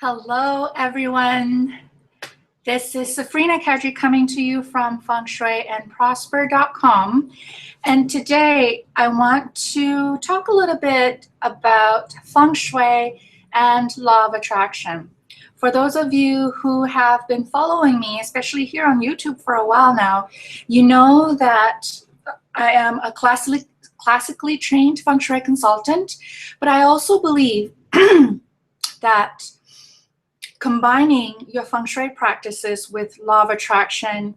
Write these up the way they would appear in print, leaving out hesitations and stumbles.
Hello, everyone. This is Safrina Kadri coming to you from Feng Shui and Prosper.com. And today I want to talk a little bit about Feng Shui and law of attraction. For those of you who have been following me, especially here on YouTube for a while now, you know that I am a classically trained Feng Shui consultant, but I also believe that combining your Feng Shui practices with law of attraction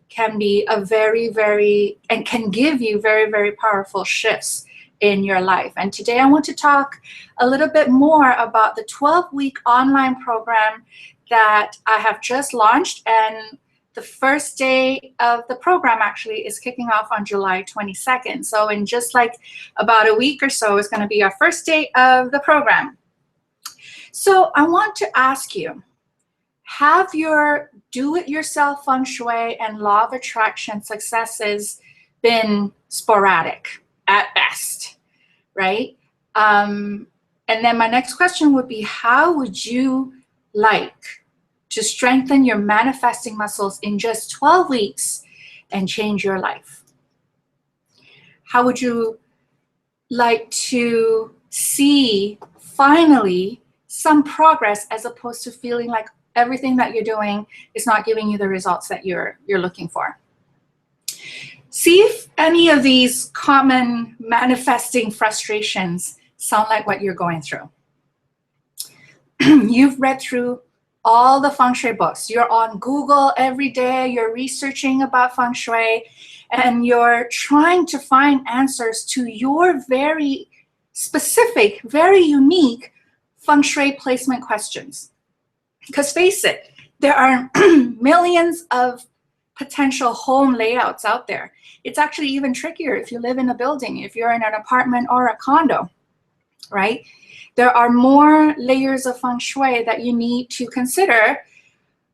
can be and can give you very powerful shifts in your life. And today I want to talk a little bit more about the 12-week online program that I have just launched, and the first day of the program actually is kicking off on July 22nd. So in just like about a week or so is going to be our first day of the program. So I want to ask you, have your do-it-yourself Feng Shui and law of attraction successes been sporadic at best, right? And then my next question would be, how would you like to strengthen your manifesting muscles in just 12 weeks and change your life? How would you like to see finally some progress, as opposed to feeling like everything that you're doing is not giving you the results that you're looking for? See if any of these common manifesting frustrations sound like what you're going through. You've read through all the Feng Shui books. You're on Google every day. You're researching about Feng Shui, and you're trying to find answers to your very specific, very unique Feng Shui placement questions. Because face it, there are millions of potential home layouts out there. It's actually even trickier if you live in a building, if you're in an apartment or a condo, right? There are more layers of Feng Shui that you need to consider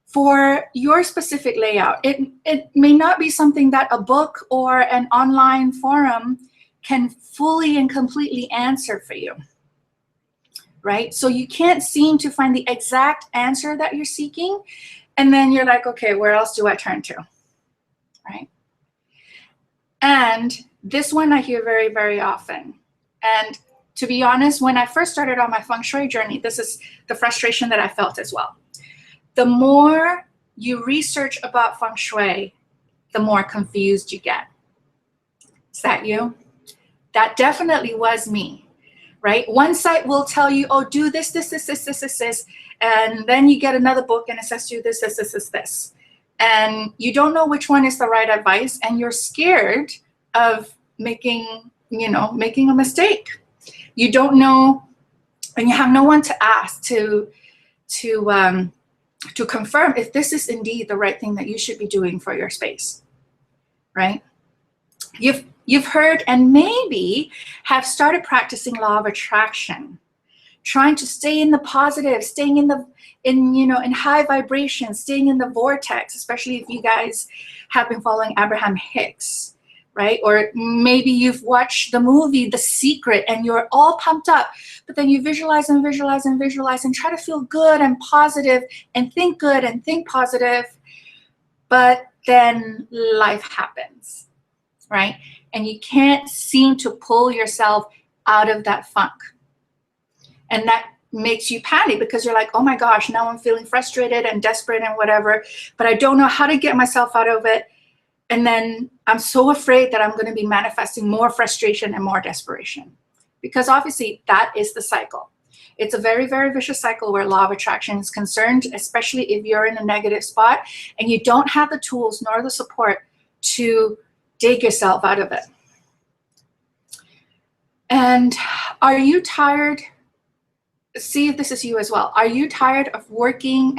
for your specific layout. It may not be something that a book or an online forum can fully and completely answer for you. Right? So you can't seem to find the exact answer that you're seeking. And then you're like, okay, where else do I turn to? Right? And this one I hear very often. And to be honest, when I first started on my Feng Shui journey, this is the frustration that I felt as well. The more you research about Feng Shui, the more confused you get. Is that you? That definitely was me. Right? One site will tell you, oh, do this, and then you get another book and it says do this. And you don't know which one is the right advice, and you're scared of making a mistake. You don't know, and you have no one to ask to confirm if this is indeed the right thing that you should be doing for your space, right? You've heard and maybe have started practicing law of attraction, trying to stay in the positive, staying in high vibration, staying in the vortex, especially if you guys have been following Abraham Hicks, right? Or maybe you've watched the movie The Secret and you're all pumped up, but then you visualize and try to feel good and positive and think good and think positive, but then life happens, right? And you can't seem to pull yourself out of that funk. And that makes you panic because you're like, oh my gosh, now I'm feeling frustrated and desperate and whatever, but I don't know how to get myself out of it. And then I'm so afraid that I'm going to be manifesting more frustration and more desperation. Because obviously that is the cycle. It's a very vicious cycle where law of attraction is concerned, especially if you're in a negative spot and you don't have the tools nor the support to dig yourself out of it. And are you tired? See if this is you as well. Are you tired of working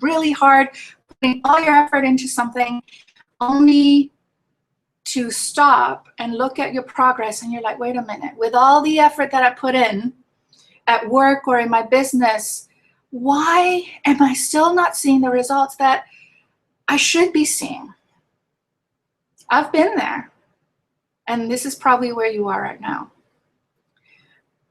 really hard, putting all your effort into something, only to stop and look at your progress and you're like, wait a minute, with all the effort that I put in at work or in my business, why am I still not seeing the results that I should be seeing? I've been there, and this is probably where you are right now.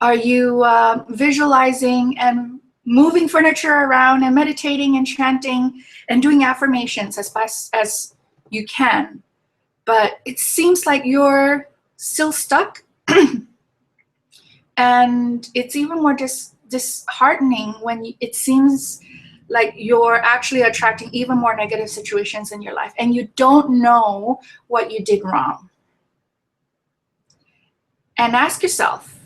Are you visualizing and moving furniture around and meditating and chanting and doing affirmations as best as you can. But it seems like you're still stuck. And it's even more disheartening when it seems like you're actually attracting even more negative situations in your life and you don't know what you did wrong. And ask yourself,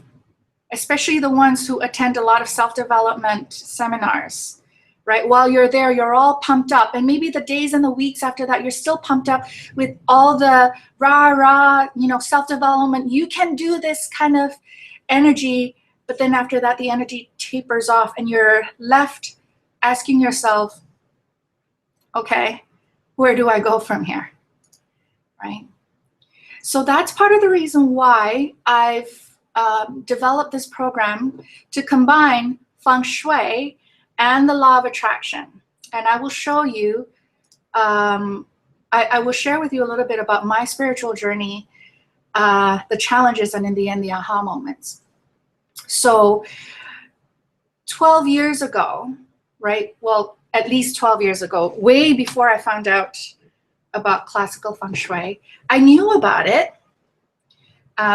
especially the ones who attend a lot of self-development seminars, right? While you're there, you're all pumped up. And maybe the days and the weeks after that, you're still pumped up with all the rah, self-development. You can do this kind of energy, but then after that, the energy tapers off and you're left asking yourself, okay, where do I go from here, right? So that's part of the reason why I've developed this program to combine Feng Shui and the law of attraction. And I will show you, I will share with you a little bit about my spiritual journey, the challenges, and in the end, the aha moments. So 12 years ago, right? Well, at least 12 years ago, way before I found out about classical Feng Shui, I knew about it.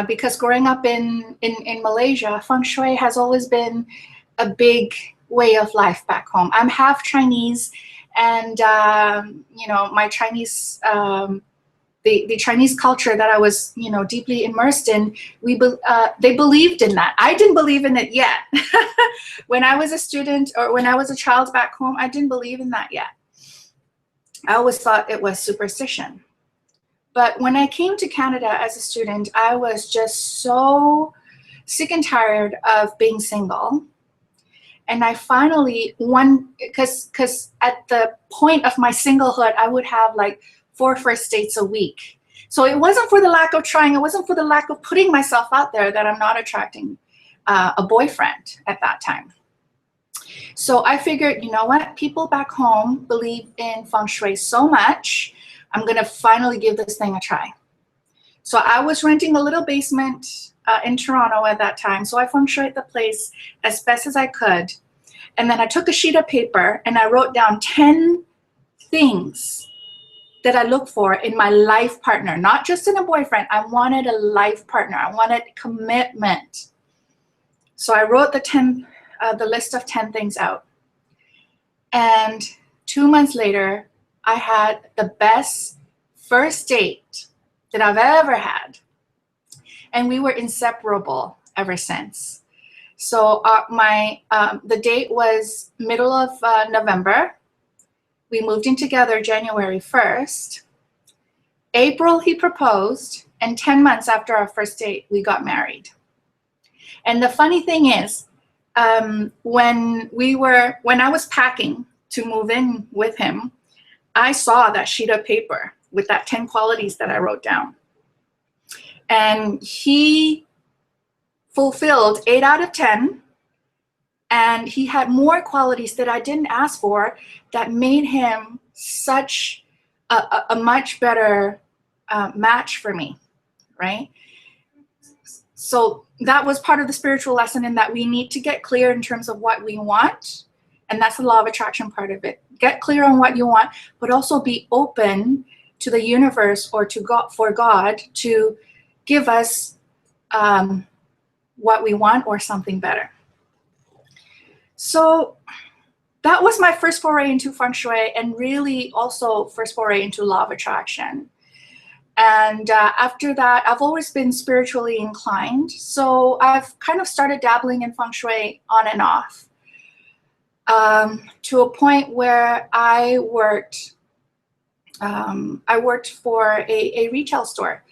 Because growing up in Malaysia, Feng Shui has always been a big way of life back home. I'm half Chinese, and my Chinese, the Chinese culture that I was deeply immersed in, they believed in that. I didn't believe in it yet. When I was a student or when I was a child back home, I didn't believe in that yet. I always thought it was superstition. But when I came to Canada as a student, I was just so sick and tired of being single. And I finally, because at the point of my singlehood, I would have like 4 first dates a week. So it wasn't for the lack of trying, it wasn't for the lack of putting myself out there that I'm not attracting a boyfriend at that time. So I figured, you know what, people back home believe in Feng Shui so much, I'm going to finally give this thing a try. So I was renting a little basement in Toronto at that time. So I Feng Shuied the place as best as I could. And then I took a sheet of paper and I wrote down 10 things that I look for in my life partner, not just in a boyfriend. I wanted a life partner. I wanted commitment. So I wrote the list of 10 things out. And 2 months later, I had the best first date that I've ever had. And we were inseparable ever since. So the date was middle of November. We moved in together January 1st. April, he proposed, and 10 months after our first date, we got married. And the funny thing is, when I was packing to move in with him, I saw that sheet of paper with that 10 qualities that I wrote down. And he fulfilled 8 out of 10. And he had more qualities that I didn't ask for that made him such a much better match for me, right? So that was part of the spiritual lesson, in that we need to get clear in terms of what we want. And that's the law of attraction part of it. Get clear on what you want, but also be open to the universe or to God, for God to give us what we want or something better. So that was my first foray into Feng Shui, and really also first foray into law of attraction. And after that, I've always been spiritually inclined. So I've kind of started dabbling in Feng Shui on and off, to a point where I worked for a retail store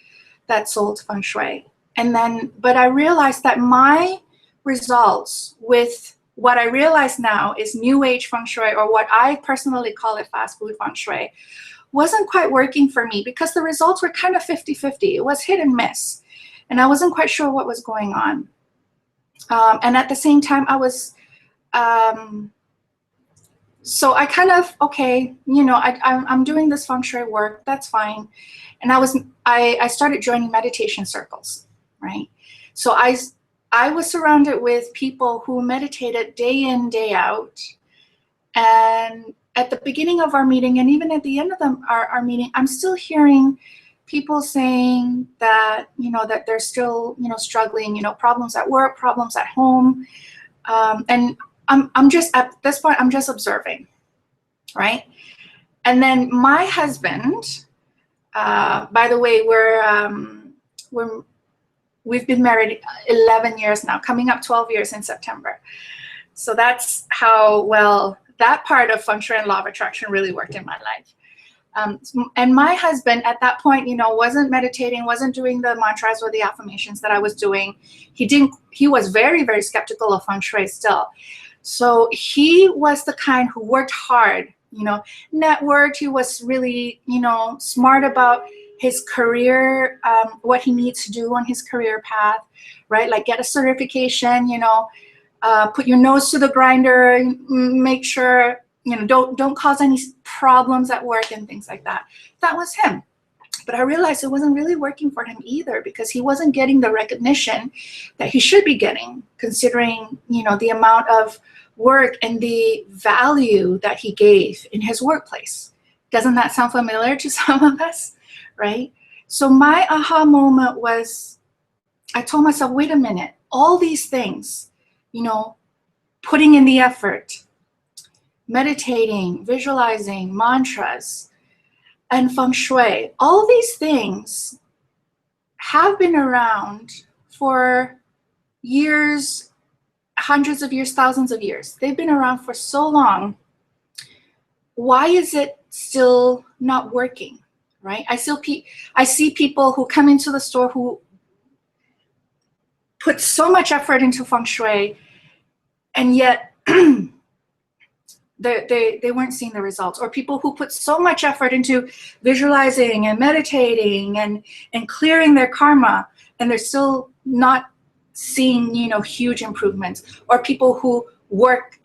that sold Feng Shui. But I realized that my results with what I realize now is New Age Feng Shui, or what I personally call it fast food Feng Shui, wasn't quite working for me because the results were kind of 50-50. It was hit and miss. And I wasn't quite sure what was going on. And at the same time, I was, so I kind of, okay, I'm doing this Feng Shui work, that's fine. And I started joining meditation circles, right? So I was surrounded with people who meditated day in, day out. And at the beginning of our meeting, and even at the end of our meeting, I'm still hearing people saying that, that they're still, struggling, problems at work, problems at home. And I'm just, at this point, I'm just observing, right? And then my husband, by the way, we've been married 11 years now, coming up 12 years in September. So that's how well that part of Feng Shui and Law of Attraction really worked in my life. And my husband at that point, wasn't meditating, wasn't doing the mantras or the affirmations that I was doing. He was very, very skeptical of Feng Shui still. So he was the kind who worked hard, networked. He was really, smart about his career, what he needs to do on his career path, right? Like get a certification, put your nose to the grinder, make sure, don't cause any problems at work and things like that. That was him. But I realized it wasn't really working for him either, because he wasn't getting the recognition that he should be getting, considering, the amount of work and the value that he gave in his workplace. Doesn't that sound familiar to some of us, right? So my aha moment was, I told myself, wait a minute, all these things, putting in the effort, meditating, visualizing, mantras, and Feng Shui, all these things have been around for years, hundreds of years, thousands of years. They've been around for so long. Why is it still not working, right? I see people who come into the store who put so much effort into Feng Shui, and yet they weren't seeing the results. Or people who put so much effort into visualizing and meditating and clearing their karma, and they're still not seeing, huge improvements. Or people who work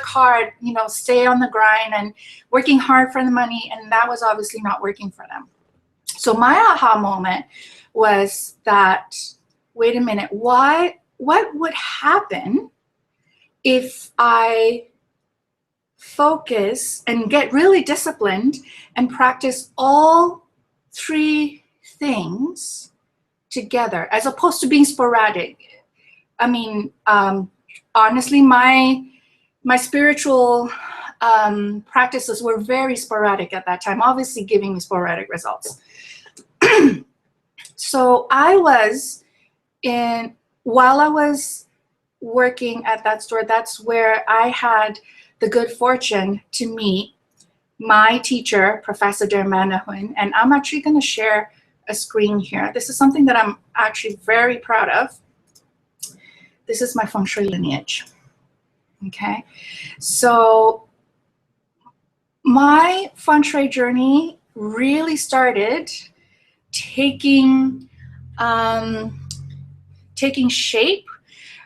hard, stay on the grind and working hard for the money, and that was obviously not working for them. So my aha moment was that, wait a minute, what would happen if I focus and get really disciplined and practice all three things together, as opposed to being sporadic? I mean, honestly, my spiritual practices were very sporadic at that time, obviously giving me sporadic results. So while I was working at that store, that's where I had the good fortune to meet my teacher, Professor Dermanahun, and I'm actually going to share a screen here. This is something that I'm actually very proud of. This is my Feng Shui lineage. Okay, so my Feng Shui journey really started taking shape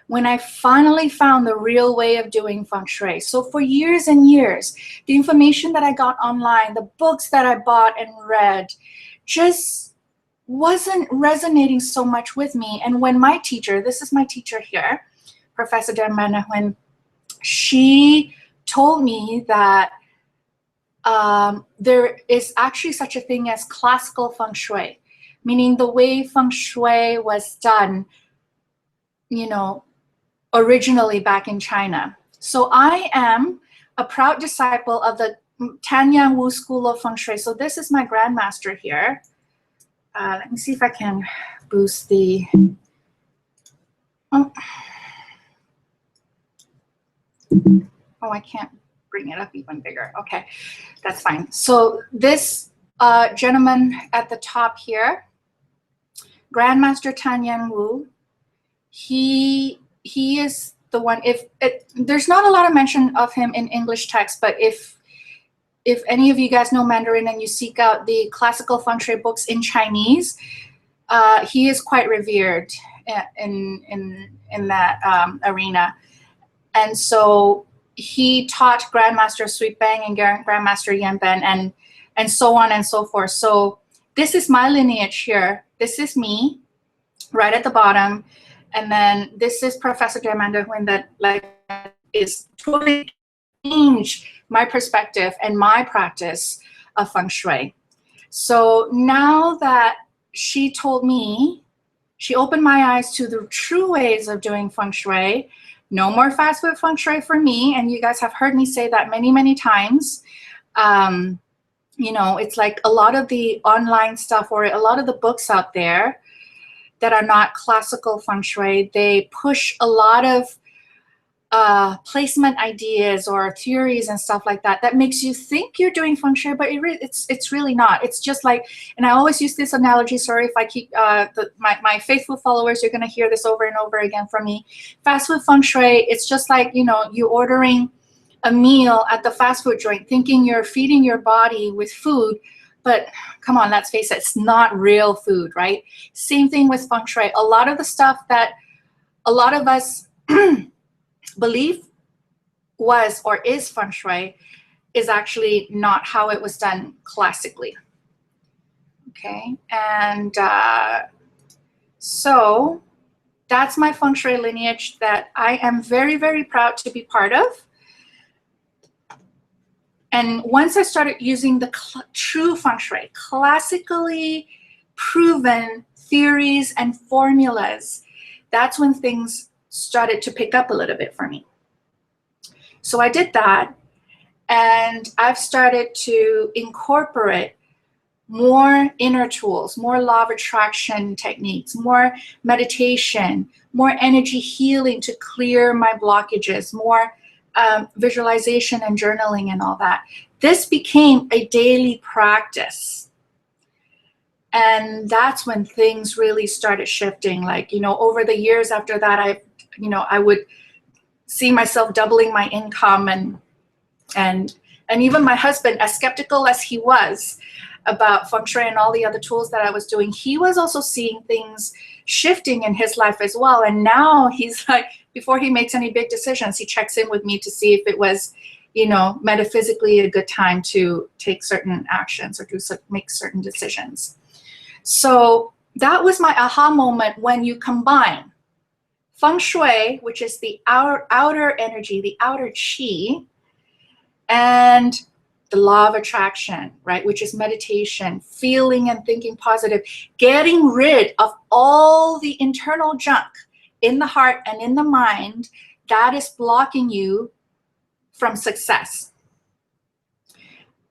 when I finally found the real way of doing Feng Shui. So for years and years, the information that I got online, the books that I bought and read, just wasn't resonating so much with me. And when my teacher, this is my teacher here, Professor Dermana, when she told me that there is actually such a thing as classical Feng Shui, meaning the way Feng Shui was done, originally back in China. So I am a proud disciple of the Tanyang Wu School of Feng Shui. So this is my grandmaster here. Let me see if I can boost the... Oh, I can't bring it up even bigger. Okay, that's fine. So this gentleman at the top here, Grandmaster Tanyang Wu, he is the one. There's not a lot of mention of him in English text, but if any of you guys know Mandarin and you seek out the classical Feng Shui books in Chinese, he is quite revered in that arena. And so he taught Grandmaster Sui Bang and Grandmaster Yan Ben and so on and so forth. So this is my lineage here. This is me right at the bottom. And then this is Professor Diamanda Huynh that like is totally changed my perspective and my practice of Feng Shui. So now that she told me, she opened my eyes to the true ways of doing Feng Shui. No more fast food Feng Shui for me. And you guys have heard me say that many, many times. You know, it's like a lot of the online stuff or a lot of the books out there that are not classical Feng Shui, they push a lot of placement ideas or theories and stuff like that that makes you think you're doing Feng Shui, but it's really not. It's just like, and I always use this analogy, sorry if I keep my faithful followers, you're going to hear this over and over again from me. Fast food Feng Shui, it's just like, you know, you ordering a meal at the fast food joint thinking you're feeding your body with food, but come on, let's face it, it's not real food, right? Same thing with Feng Shui. A lot of the stuff that a lot of us believe was or is Feng Shui is actually not how it was done classically. Okay, and so that's my Feng Shui lineage that I am very, very proud to be part of. And once I started using the true Feng Shui, classically proven theories and formulas, that's when things started to pick up a little bit for me. So I did that, and I've started to incorporate more inner tools, more law of attraction techniques, more meditation, more energy healing to clear my blockages, more visualization and journaling and all that. This became a daily practice. And that's when things really started shifting. Like, you know, over the years after that, I would see myself doubling my income, and even my husband, as skeptical as he was about Feng Shui and all the other tools that I was doing, he was also seeing things shifting in his life as well. And now he's like, before he makes any big decisions, he checks in with me to see if it was, you know, metaphysically a good time to take certain actions or to make certain decisions. So that was my aha moment when you combine Feng Shui, which is the outer energy, the outer qi, and the law of attraction, right, which is meditation, feeling and thinking positive, getting rid of all the internal junk in the heart and in the mind that is blocking you from success.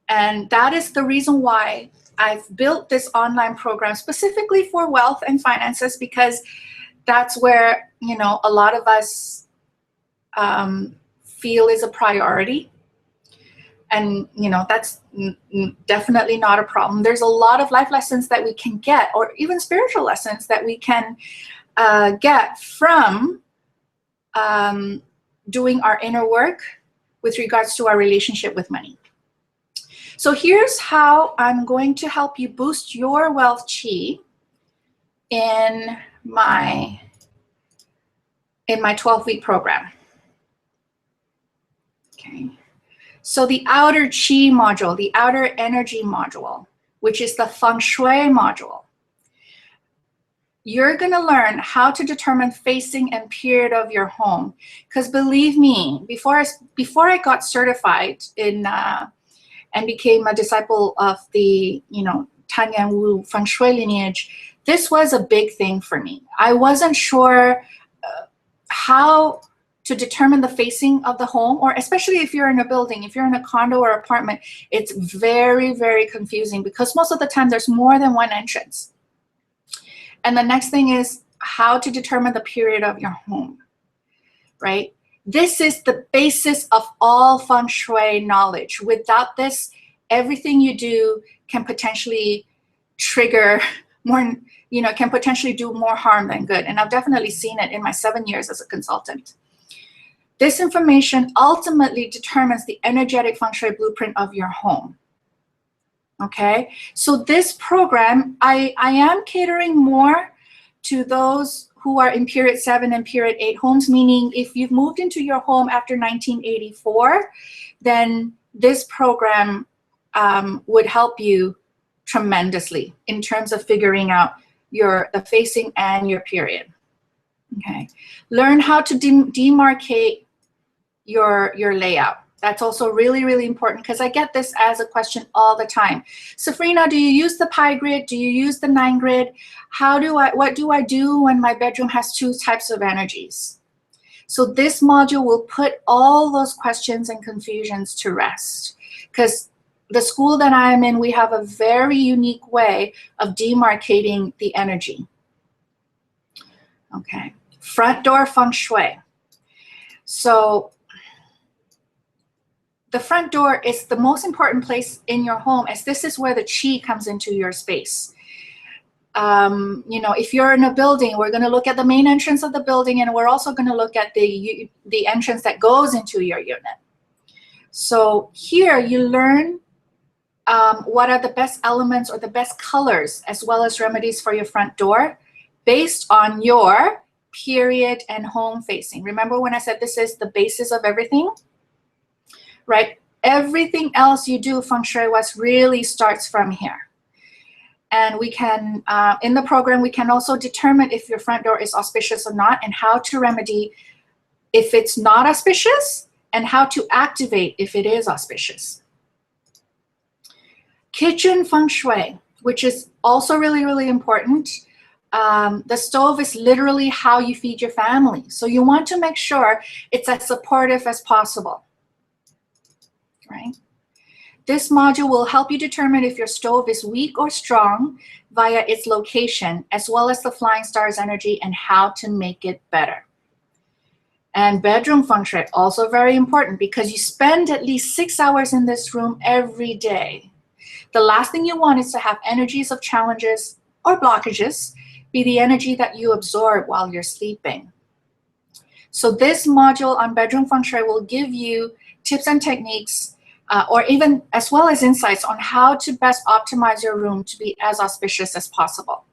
And that is the reason why I've built this online program specifically for wealth and finances, because that's where, you know, a lot of us feel is a priority. And, you know, that's definitely not a problem. There's a lot of life lessons that we can get, or even spiritual lessons that we can get from doing our inner work with regards to our relationship with money. So here's how I'm going to help you boost your wealth chi in my 12-week program. Okay. So the outer qi module, the outer energy module, which is the Feng Shui module, you're going to learn how to determine facing and period of your home. Because believe me, before I got certified in and became a disciple of the, you know, Tan Yan Wu Feng Shui lineage, this was a big thing for me. I wasn't sure how to determine the facing of the home, or especially if you're in a building, if you're in a condo or apartment, it's very, very confusing because most of the time there's more than one entrance. And the next thing is how to determine the period of your home, right? This is the basis of all Feng Shui knowledge. Without this, everything you do can potentially trigger more, you know, can potentially do more harm than good. And I've definitely seen it in my 7 years as a consultant. This information ultimately determines the energetic Feng Shui blueprint of your home. Okay, so this program, I am catering more to those who are in period 7 and period 8 homes, meaning if you've moved into your home after 1984, then this program would help you tremendously in terms of figuring out the facing and your period. Okay. Learn how to demarcate your layout. That's also really, really important because I get this as a question all the time. Safrina, do you use the pie grid? Do you use the 9 grid? What do I do when my bedroom has 2 types of energies? So this module will put all those questions and confusions to rest, because the school that I'm in, we have a very unique way of demarcating the energy. Okay, front door Feng Shui. So the front door is the most important place in your home, as this is where the chi comes into your space. You know, if you're in a building, we're going to look at the main entrance of the building, and we're also going to look at the entrance that goes into your unit. So here you learn what are the best elements or the best colors, as well as remedies for your front door based on your period and home facing. Remember when I said this is the basis of everything, right? Everything else you do Feng Shui-wise really starts from here. And we can, in the program, we can also determine if your front door is auspicious or not, and how to remedy if it's not auspicious, and how to activate if it is auspicious. Kitchen Feng Shui, which is also really, really important. The stove is literally how you feed your family. So you want to make sure it's as supportive as possible, right? This module will help you determine if your stove is weak or strong via its location, as well as the flying stars energy and how to make it better. And bedroom Feng Shui, also very important, because you spend at least 6 hours in this room every day. The last thing you want is to have energies of challenges or blockages be the energy that you absorb while you're sleeping. So this module on bedroom Feng Shui will give you tips and techniques, or even as well as insights on how to best optimize your room to be as auspicious as possible.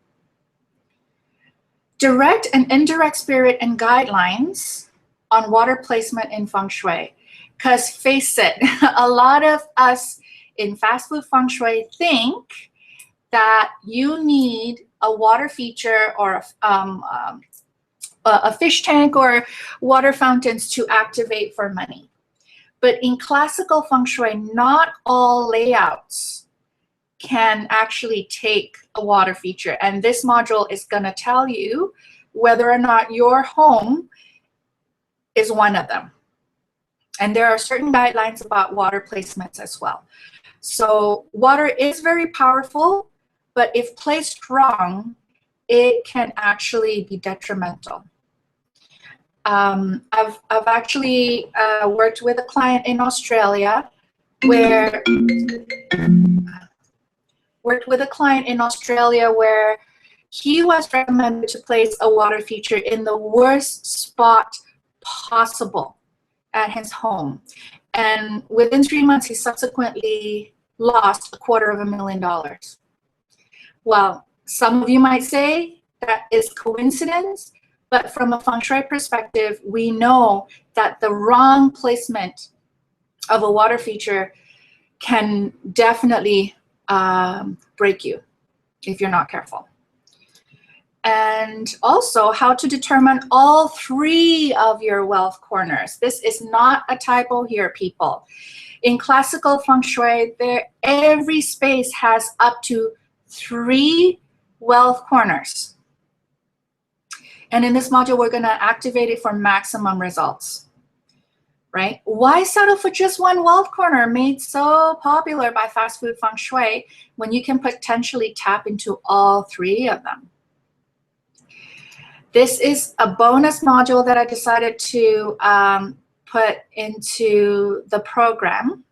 Direct and indirect spirit and guidelines on water placement in Feng Shui. Because face it, a lot of us in fast food Feng Shui think that you need a water feature or a fish tank or water fountains to activate for money. But in classical Feng Shui, not all layouts can actually take a water feature. And this module is going to tell you whether or not your home is one of them. And there are certain guidelines about water placements as well. So water is very powerful, but if placed wrong, it can actually be detrimental. I've actually worked with a client in Australia where he was recommended to place a water feature in the worst spot possible at his home. And within 3 months, he subsequently lost $250,000. Well, some of you might say that is coincidence, but from a Feng Shui perspective, we know that the wrong placement of a water feature can definitely break you if you're not careful. And also how to determine all 3 of your wealth corners. This is not a typo here, people. In classical Feng Shui, every space has up to 3 wealth corners. And in this module, we're going to activate it for maximum results, right? Why settle for just 1 wealth corner made so popular by fast food Feng Shui when you can potentially tap into all 3 of them? This is a bonus module that I decided to put into the program.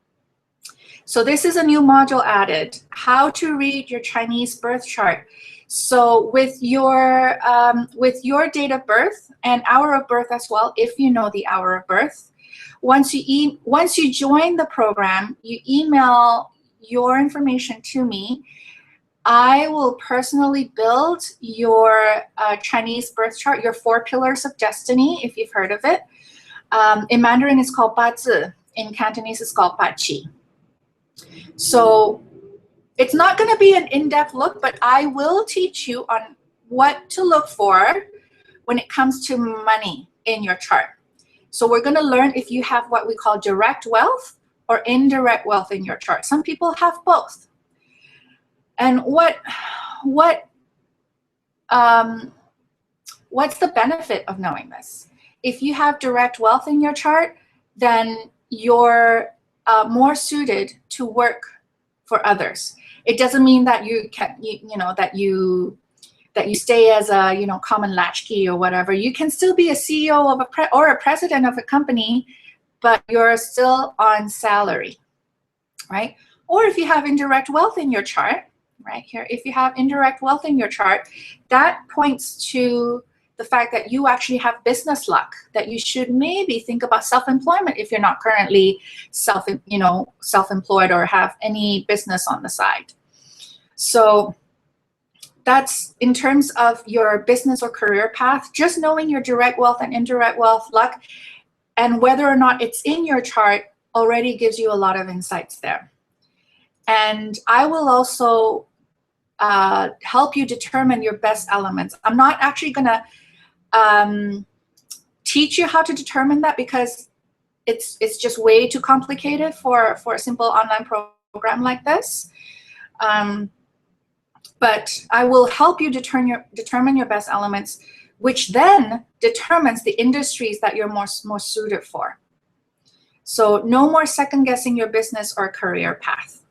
So this is a new module added, how to read your Chinese birth chart. So with your date of birth and hour of birth as well, if you know the hour of birth, once you join the program, you email your information to me. I will personally build your Chinese birth chart, your 4 pillars of destiny, if you've heard of it. In Mandarin, it's called Ba Zi. In Cantonese, it's called Ba Qi. So it's not going to be an in-depth look, but I will teach you on what to look for when it comes to money in your chart. So we're going to learn if you have what we call direct wealth or indirect wealth in your chart. Some people have both. And what's the benefit of knowing this? If you have direct wealth in your chart, then you're more suited to work for others. It doesn't mean that you can, that you stay as a common latchkey or whatever. You can still be a CEO of or a president of a company, but you're still on salary, right? Or if you have indirect wealth in your chart, right here, if you have indirect wealth in your chart, that points to the fact that you actually have business luck, that you should maybe think about self-employment if you're not currently self-employed or have any business on the side. So that's in terms of your business or career path. Just knowing your direct wealth and indirect wealth luck and whether or not it's in your chart already gives you a lot of insights there. And I will also help you determine your best elements. I'm not actually going to teach you how to determine that because it's just way too complicated for a simple online program like this. But I will help you determine your best elements, which then determines the industries that you're more suited for. So no more second guessing your business or career path.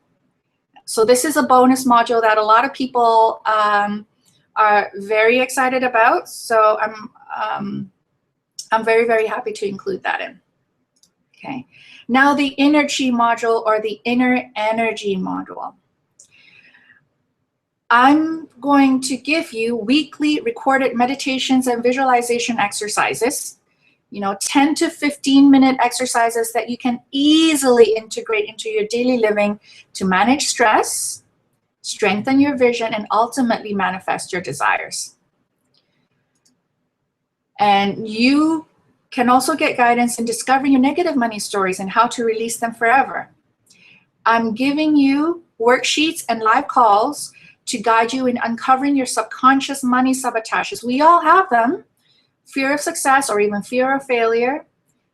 So this is a bonus module that a lot of people are very excited about. So I'm very, very happy to include that in. Okay. Now the inner chi module or the inner energy module. I'm going to give you weekly recorded meditations and visualization exercises, 10 to 15 minute exercises that you can easily integrate into your daily living to manage stress, strengthen your vision, and ultimately manifest your desires. And you can also get guidance in discovering your negative money stories and how to release them forever. I'm giving you worksheets and live calls to guide you in uncovering your subconscious money sabotages. We all have them. Fear of success or even fear of failure,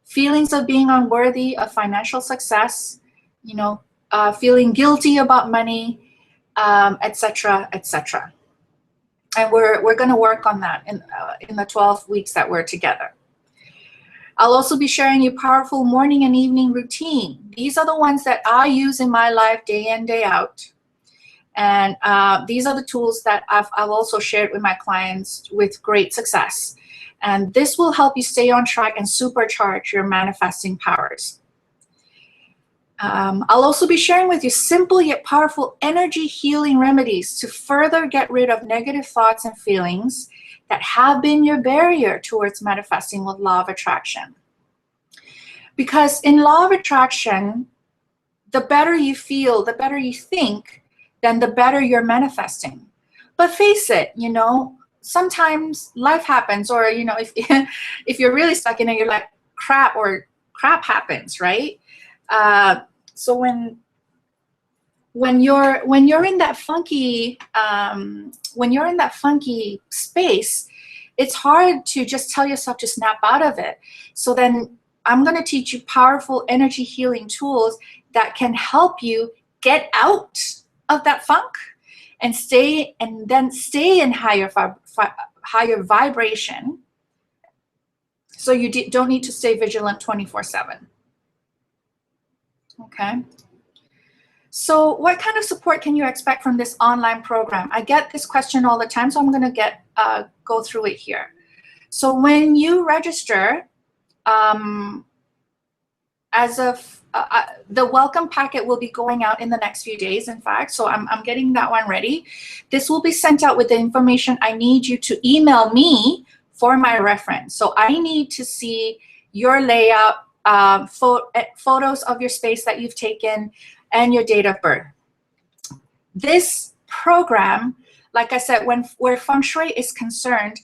feelings of being unworthy of financial success, feeling guilty about money, etc., etc. And we're going to work on that in the 12 weeks that we're together. I'll also be sharing you powerful morning and evening routine. These are the ones that I use in my life day in, day out. And these are the tools that I've also shared with my clients with great success. And this will help you stay on track and supercharge your manifesting powers. I'll also be sharing with you simple yet powerful energy healing remedies to further get rid of negative thoughts and feelings that have been your barrier towards manifesting with law of attraction. Because in law of attraction, the better you feel, the better you think, then the better you're manifesting. But face it, sometimes life happens, or if you're really stuck in it, you're like crap happens, right? So when you're in that funky space, it's hard to just tell yourself to snap out of it. So then I'm going to teach you powerful energy healing tools that can help you get out of that funk and stay in higher vibration, so you don't need to stay vigilant 24/7. Okay. So what kind of support can you expect from this online program? I get this question all the time, so I'm going to go through it here. So when you register, as of the welcome packet will be going out in the next few days, in fact, so I'm getting that one ready. This will be sent out with the information I need you to email me for my reference. So I need to see your layout, photos of your space that you've taken, and your date of birth. This program, like I said, where Feng Shui is concerned,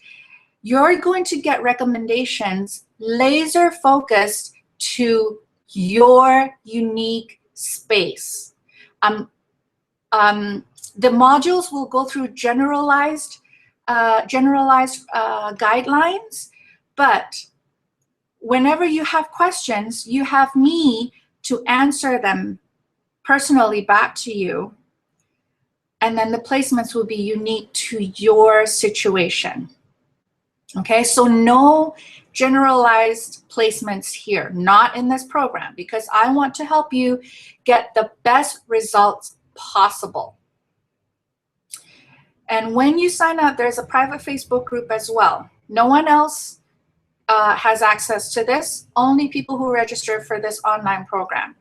you're going to get recommendations laser focused to your unique space. The modules will go through generalized generalized guidelines, but whenever you have questions, you have me to answer them personally back to you. And then the placements will be unique to your situation. Okay, so no generalized placements here, not in this program, because I want to help you get the best results possible. And when you sign up, there's a private Facebook group as well. No one else has access to this, only people who register for this online program.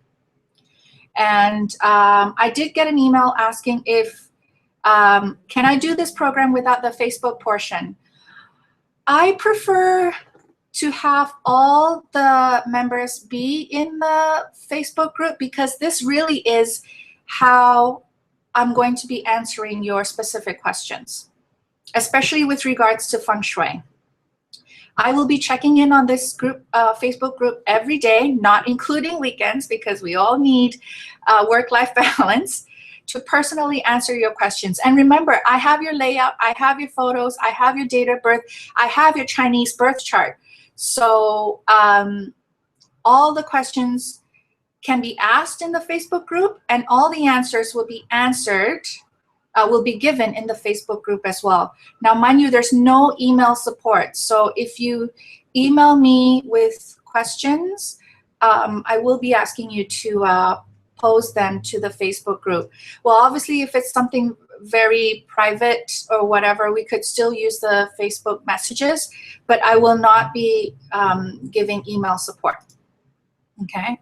And I did get an email asking if, can I do this program without the Facebook portion? I prefer to have all the members be in the Facebook group, because this really is how I'm going to be answering your specific questions, especially with regards to Feng Shui. I will be checking in on this group, Facebook group every day, not including weekends, because we all need work-life balance, to personally answer your questions. And remember, I have your layout, I have your photos, I have your date of birth, I have your Chinese birth chart. So all the questions can be asked in the Facebook group, and all the answers will be answered, will be given in the Facebook group as well. Now, mind you, there's no email support. So if you email me with questions, I will be asking you to pose them to the Facebook group. Well, obviously, if it's something very private or whatever, we could still use the Facebook messages, but I will not be giving email support. Okay.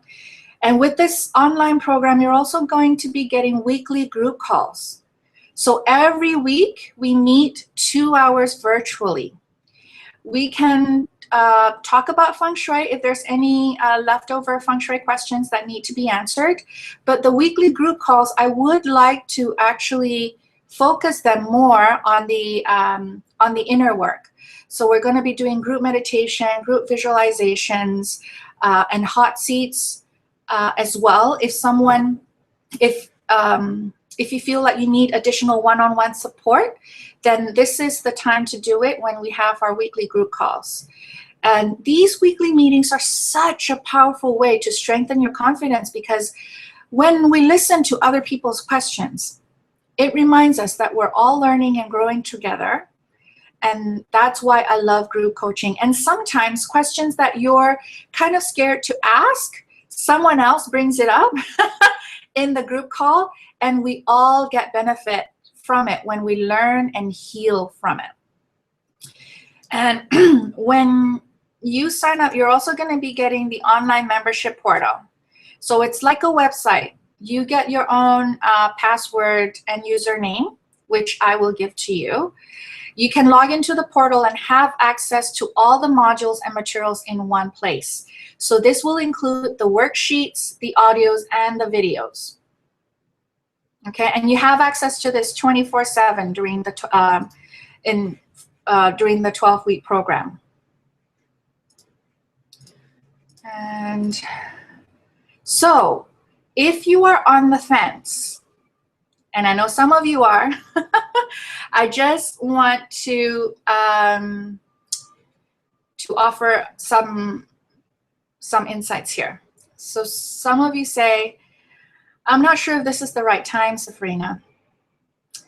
And with this online program, you're also going to be getting weekly group calls. So every week we meet 2 hours virtually. We can talk about Feng Shui if there's any leftover Feng Shui questions that need to be answered. But the weekly group calls, I would like to actually focus them more on the inner work. So we're going to be doing group meditation, group visualizations, and hot seats as well. If you feel like you need additional one-on-one support, then this is the time to do it, when we have our weekly group calls. And these weekly meetings are such a powerful way to strengthen your confidence, because when we listen to other people's questions, it reminds us that we're all learning and growing together. And that's why I love group coaching. And sometimes questions that you're kind of scared to ask, someone else brings it up in the group call, and we all get benefit from it when we learn and heal from it. And when you sign up, you're also going to be getting the online membership portal. So it's like a website. You get your own password and username, which I will give to you. You can log into the portal and have access to all the modules and materials in one place. So this will include the worksheets, the audios, and the videos. Okay, and you have access to this 24/7 during the 12-week program. And so, if you are on the fence, and I know some of you are, I just want to offer some insights here. So some of you say, I'm not sure if this is the right time, Safrina.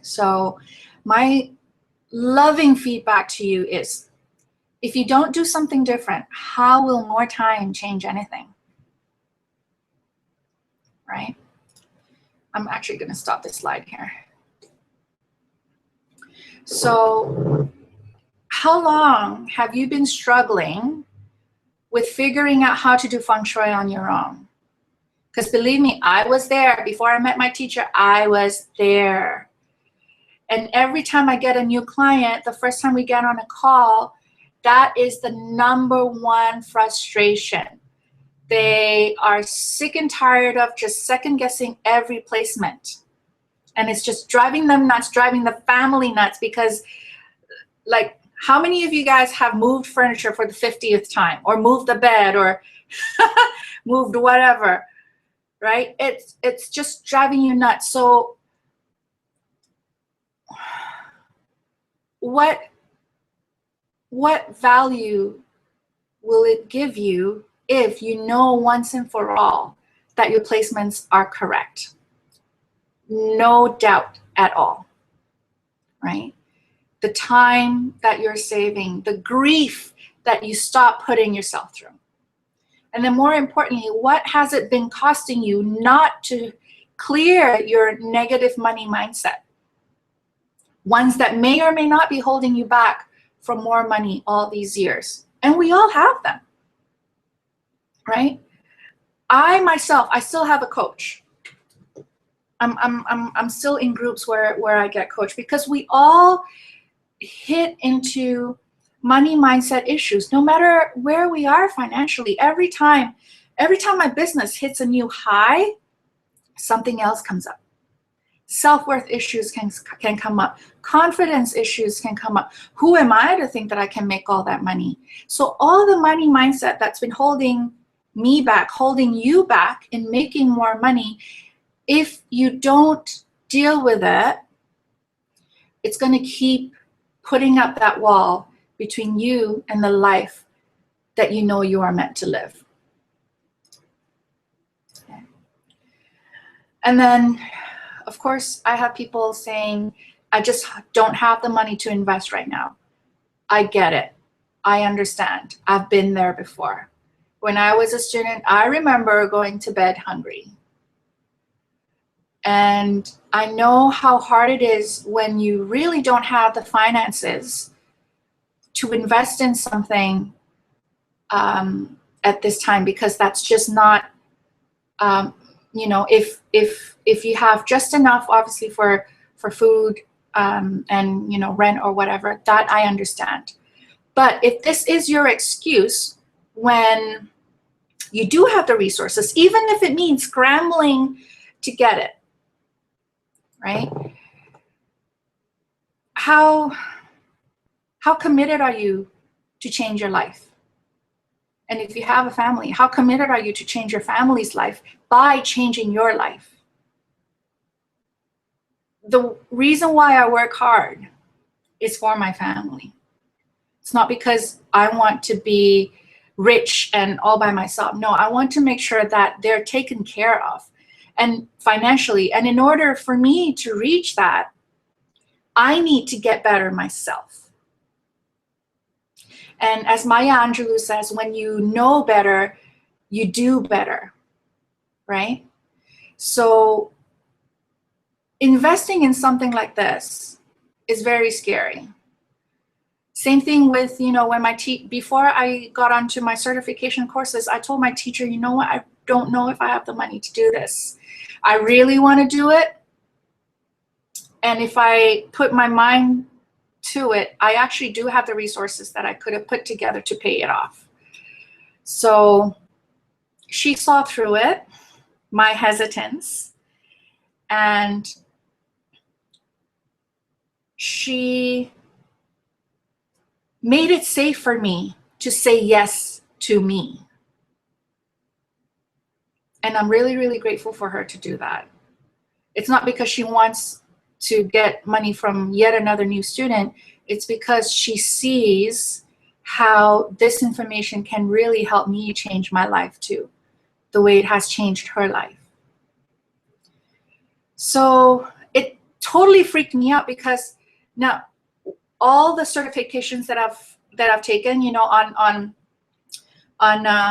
So my loving feedback to you is, if you don't do something different, how will more time change anything? Right? I'm actually going to stop this slide here. So how long have you been struggling with figuring out how to do Feng Shui on your own? Because believe me, I was there. Before I met my teacher, I was there. And every time I get a new client, the first time we get on a call, that is the #1 frustration. They are sick and tired of just second-guessing every placement. And it's just driving them nuts, driving the family nuts, because, like, how many of you guys have moved furniture for the 50th time, or moved the bed, or moved whatever? Right? It's just driving you nuts. So what value will it give you if you know once and for all that your placements are correct? No doubt at all, right? The time that you're saving, the grief that you stop putting yourself through. And then more importantly, what has it been costing you not to clear your negative money mindset? Ones that may or may not be holding you back from more money all these years. And we all have them, right? I myself, I still have a coach. I'm still in groups where I get coached, because we all hit into money mindset issues, no matter where we are financially. Every time my business hits a new high, something else comes up. Self-worth issues can come up. Confidence issues can come up. Who am I to think that I can make all that money? So all the money mindset that's been holding me back, holding you back in making more money, if you don't deal with it, it's going to keep putting up that wall between you and the life that you know you are meant to live. Okay. And then, of course, I have people saying, I just don't have the money to invest right now. I get it. I understand. I've been there before. When I was a student, I remember going to bed hungry. And I know how hard it is when you really don't have the finances to invest in something at this time, because that's just not, you know, if you have just enough, obviously, for food and, you know, rent or whatever, that I understand. But if this is your excuse when you do have the resources, even if it means scrambling to get it, right? How committed are you to change your life? And if you have a family, how committed are you to change your family's life by changing your life? The reason why I work hard is for my family. It's not because I want to be rich and all by myself. No, I want to make sure that they're taken care of, and financially. And in order for me to reach that, I need to get better myself. And as Maya Angelou says, when you know better, you do better, right? So investing in something like this is very scary. Same thing with, you know, when before I got onto my certification courses, I told my teacher, you know what, I don't know if I have the money to do this. I really want to do it. And if I put my mind to it, I actually do have the resources that I could have put together to pay it off. So she saw through it, my hesitance, and she made it safe for me to say yes to me. And I'm really, really grateful for her to do that. It's not because she wants to get money from yet another new student. It's because she sees how this information can really help me change my life too, the way it has changed her life. So it totally freaked me out, because now all the certifications that I've taken, you know, on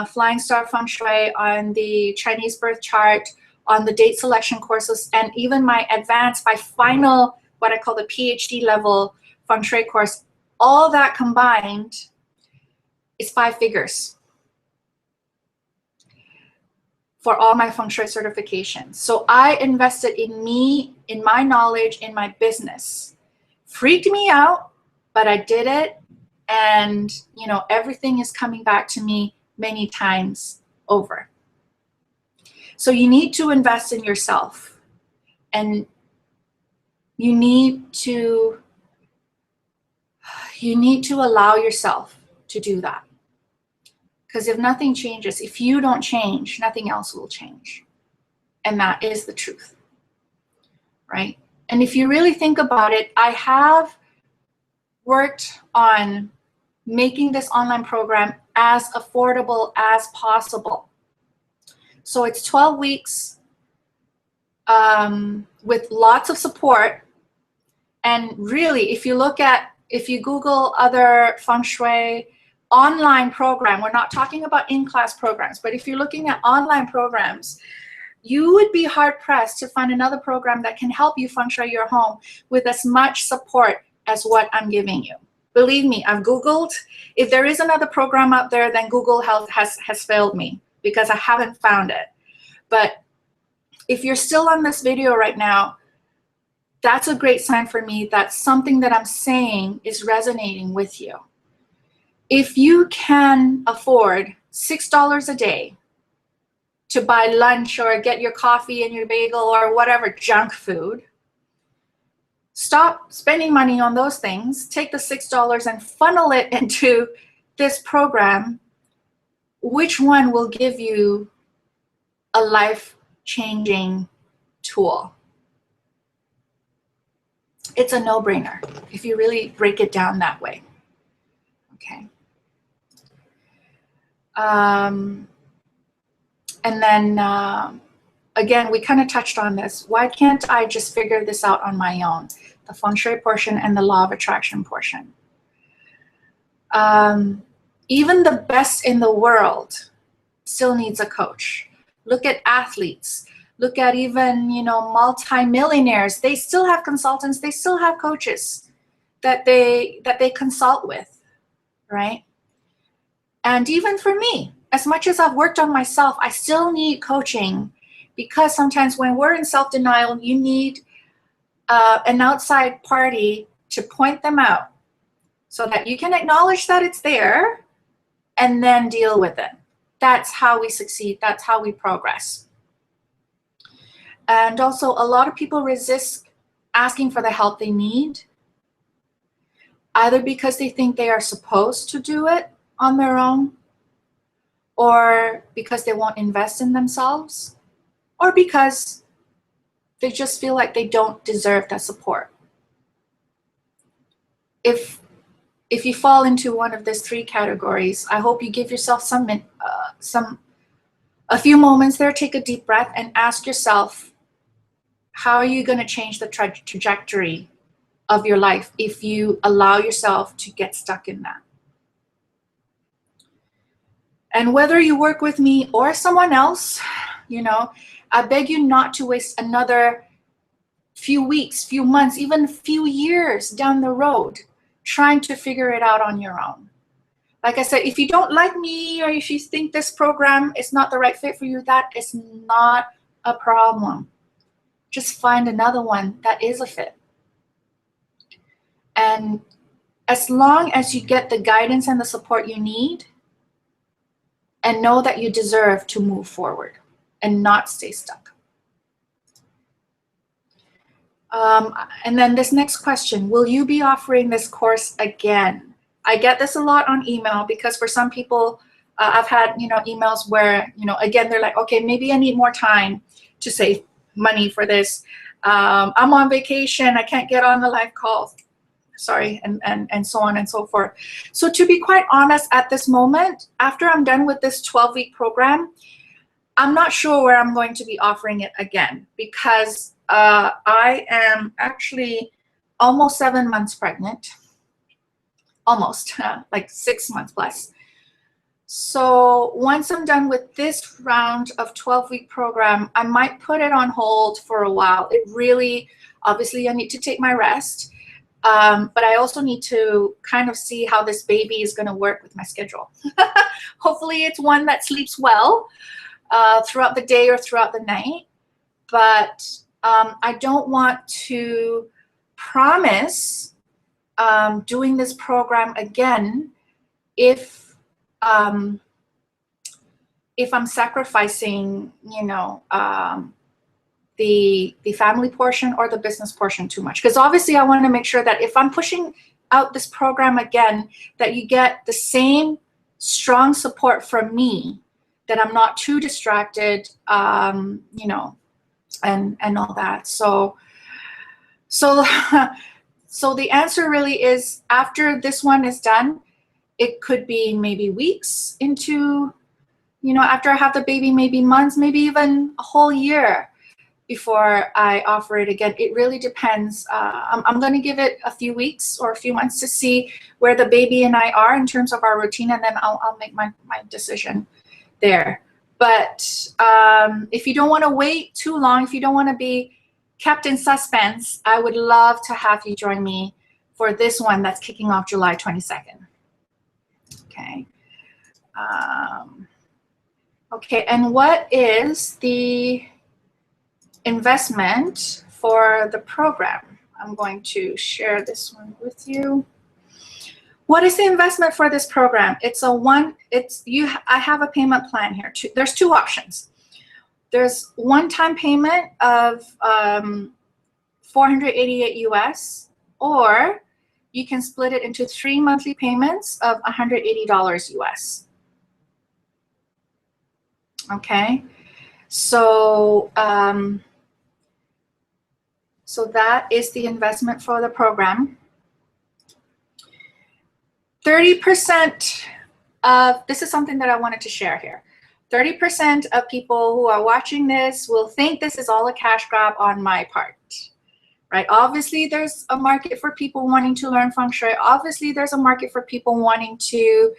Flying Star Feng Shui, on the Chinese birth chart, on the date selection courses, and even my advanced, my final, what I call the PhD level Feng Shui course, all that combined is 5 figures for all my Feng Shui certifications. So I invested in me, in my knowledge, in my business. Freaked me out, but I did it. And, you know, everything is coming back to me many times over. So you need to invest in yourself, and you need to allow yourself to do that. Because if nothing changes, if you don't change, nothing else will change. And that is the truth, right? And if you really think about it, I have worked on making this online program as affordable as possible. So it's 12 weeks with lots of support. And really, if you Google other Feng Shui online program, we're not talking about in-class programs, but if you're looking at online programs, you would be hard-pressed to find another program that can help you Feng Shui your home with as much support as what I'm giving you. Believe me, I've Googled. If there is another program out there, then Google has failed me because I haven't found it. But if you're still on this video right now, that's a great sign for me that something that I'm saying is resonating with you. If you can afford $6 a day to buy lunch or get your coffee and your bagel or whatever junk food, stop spending money on those things, take the $6 and funnel it into this program. Which one will give you a life-changing tool? It's a no-brainer if you really break it down that way. Okay. And then again, we kind of touched on this. Why can't I just figure this out on my own? The Feng Shui portion and the law of attraction portion. Even the best in the world still needs a coach. Look at athletes. Look at even, multi-millionaires. They still have consultants. They still have coaches that they consult with, right? And even for me, as much as I've worked on myself, I still need coaching, because sometimes when we're in self-denial, you need an outside party to point them out so that you can acknowledge that it's there and then deal with it. That's how we succeed. That's how we progress. And also, a lot of people resist asking for the help they need, either because they think they are supposed to do it on their own, or because they won't invest in themselves, or because they just feel like they don't deserve that support. If you fall into one of these three categories, I hope you give yourself a few moments there, take a deep breath and ask yourself, how are you going to change the trajectory of your life if you allow yourself to get stuck in that? And whether you work with me or someone else, I beg you not to waste another few weeks, few months, even few years down the road trying to figure it out on your own. Like I said, if you don't like me, or if you think this program is not the right fit for you, that is not a problem. Just find another one that is a fit. And as long as you get the guidance and the support you need, and know that you deserve to move forward and not stay stuck. And then this next question, will you be offering this course again? I get this a lot on email, because for some people, I've had emails where, again, they're like, okay, maybe I need more time to save money for this. I'm on vacation, I can't get on the live calls. Sorry, and so on and so forth. So to be quite honest, at this moment, after I'm done with this 12-week program, I'm not sure where I'm going to be offering it again, because I am actually almost 7 months pregnant, almost like 6 months plus. So once I'm done with this round of 12-week program, I might put it on hold for a while. It really, obviously I need to take my rest. But I also need to kind of see how this baby is going to work with my schedule. Hopefully it's one that sleeps well throughout the day or throughout the night. But I don't want to promise doing this program again if I'm sacrificing, the family portion or the business portion too much. Because obviously I want to make sure that if I'm pushing out this program again, that you get the same strong support from me, that I'm not too distracted, and all that. So So the answer really is, after this one is done, it could be maybe weeks into, you know, after I have the baby, maybe months, maybe even a whole year before I offer it again. It really depends. I'm going to give it a few weeks or a few months to see where the baby and I are in terms of our routine, and then I'll make my decision there. But if you don't want to wait too long, if you don't want to be kept in suspense, I would love to have you join me for this one that's kicking off July 22nd. Okay. Okay, and what is the investment for the program? I'm going to share this one with you. What is the investment for this program? I have a payment plan here. There's two options. There's one-time payment of $488 US, or you can split it into 3 monthly payments of $180 US. Okay, so so that is the investment for the program. 30% of, this is something that I wanted to share here. 30% of people who are watching this will think this is all a cash grab on my part, right? Obviously, there's a market for people wanting to learn Feng Shui. Obviously, there's a market for people wanting to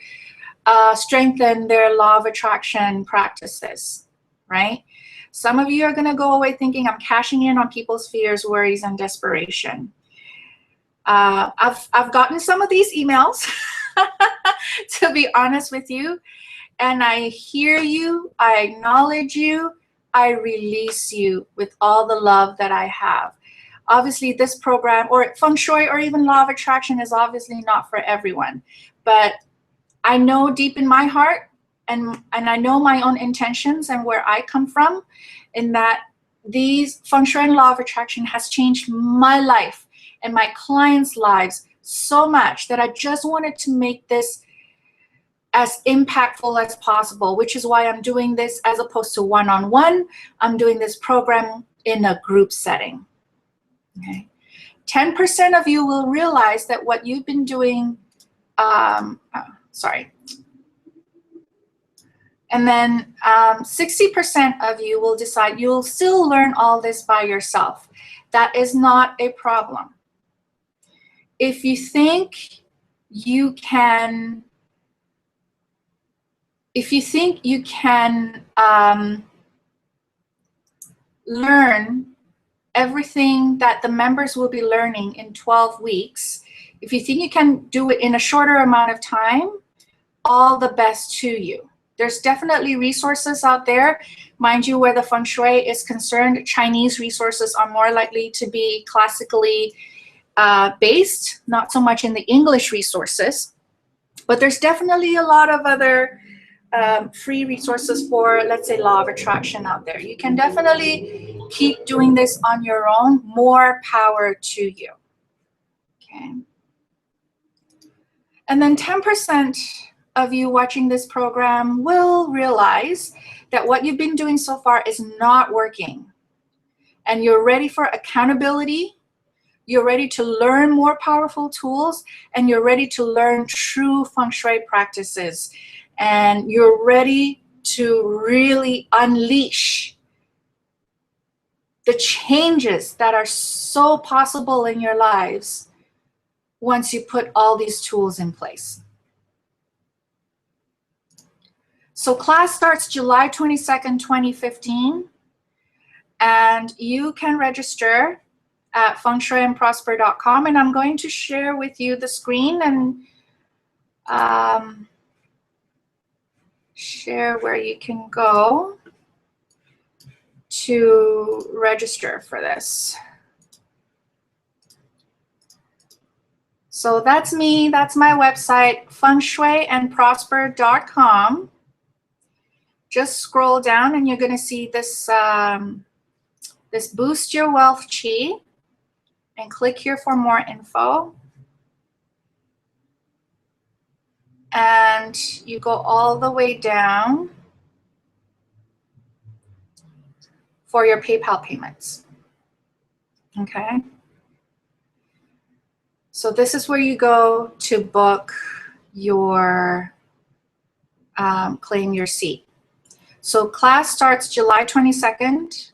strengthen their law of attraction practices, right? Some of you are going to go away thinking I'm cashing in on people's fears, worries, and desperation. I've gotten some of these emails, to be honest with you, and I hear you, I acknowledge you, I release you with all the love that I have. Obviously, this program, or Feng Shui, or even law of attraction, is obviously not for everyone, but I know deep in my heart, and I know my own intentions and where I come from, in that these Feng Shui and law of attraction has changed my life and my clients' lives so much that I just wanted to make this as impactful as possible, which is why I'm doing this as opposed to one-on-one. I'm doing this program in a group setting. Okay, 10% of you will realize that what you've been doing, and then 60% of you will decide you'll still learn all this by yourself. That is not a problem. If you think you can, learn everything that the members will be learning in 12 weeks, if you think you can do it in a shorter amount of time, all the best to you. There's definitely resources out there. Mind you, where the Feng Shui is concerned, Chinese resources are more likely to be classically based, not so much in the English resources. But there's definitely a lot of other free resources for, let's say, law of attraction out there. You can definitely keep doing this on your own. More power to you. Okay. And then 10% of you watching this program will realize that what you've been doing so far is not working. And you're ready for accountability. You're ready to learn more powerful tools, and you're ready to learn true Feng Shui practices. And you're ready to really unleash the changes that are so possible in your lives once you put all these tools in place. So class starts July 22nd, 2015, and you can register at fengshuiandprosper.com, and I'm going to share with you the screen and share where you can go to register for this. So that's me, that's my website, fengshuiandprosper.com. Just scroll down and you're going to see this, this Boost Your Wealth Chi, and click here for more info. And you go all the way down for your PayPal payments. Okay. So this is where you go to book your, claim your seat. So class starts July 22nd.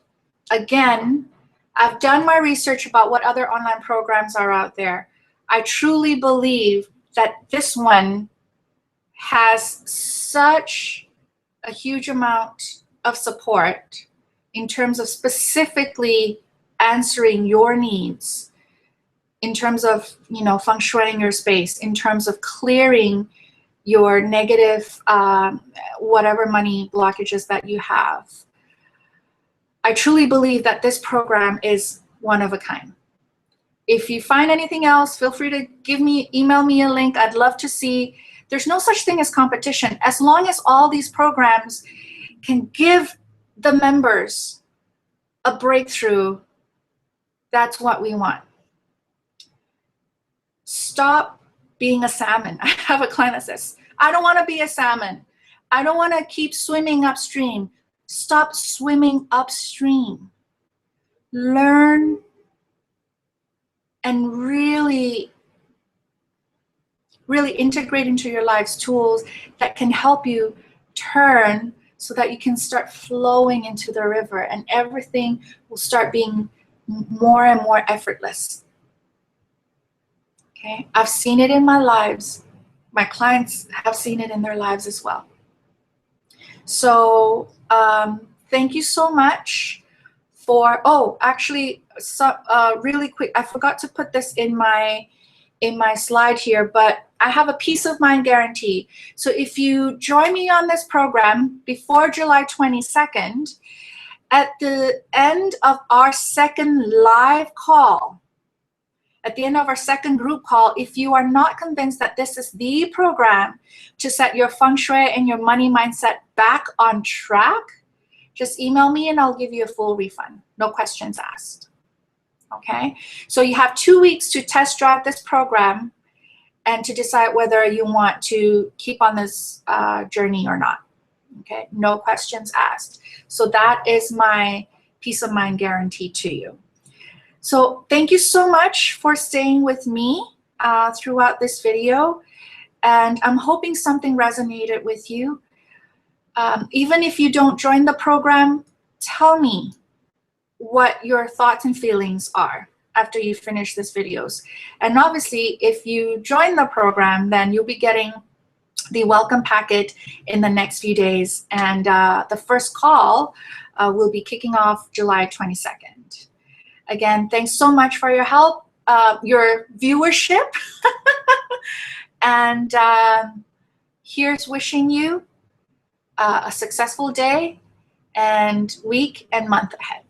Again, I've done my research about what other online programs are out there. I truly believe that this one has such a huge amount of support in terms of specifically answering your needs, in terms of, feng shuiing your space, in terms of clearing your negative, whatever money blockages that you have. I truly believe that this program is one of a kind. If you find anything else, feel free to email me a link. I'd love to see. There's no such thing as competition. As long as all these programs can give the members a breakthrough, that's what we want. Stop being a salmon. I have a client that says, I don't want to be a salmon. I don't want to keep swimming upstream. Stop swimming upstream. Learn and really integrate into your lives tools that can help you turn so that you can start flowing into the river, and everything will start being more and more effortless. Okay, I've seen it in my lives. My clients have seen it in their lives as well. So thank you so much for, really quick, I forgot to put this in my slide here, but I have a peace of mind guarantee. So if you join me on this program before July 22nd, at the end of our second live call, at the end of our second group call, if you are not convinced that this is the program to set your feng shui and your money mindset back on track, just email me and I'll give you a full refund. No questions asked. Okay? So you have 2 weeks to test drive this program and to decide whether you want to keep on this journey or not. Okay? No questions asked. So that is my peace of mind guarantee to you. So thank you so much for staying with me throughout this video. And I'm hoping something resonated with you. Even if you don't join the program, tell me what your thoughts and feelings are after you finish this videos. And obviously, if you join the program, then you'll be getting the welcome packet in the next few days. And the first call will be kicking off July 22nd. Again, thanks so much for your help, your viewership. And here's wishing you a successful day and week and month ahead.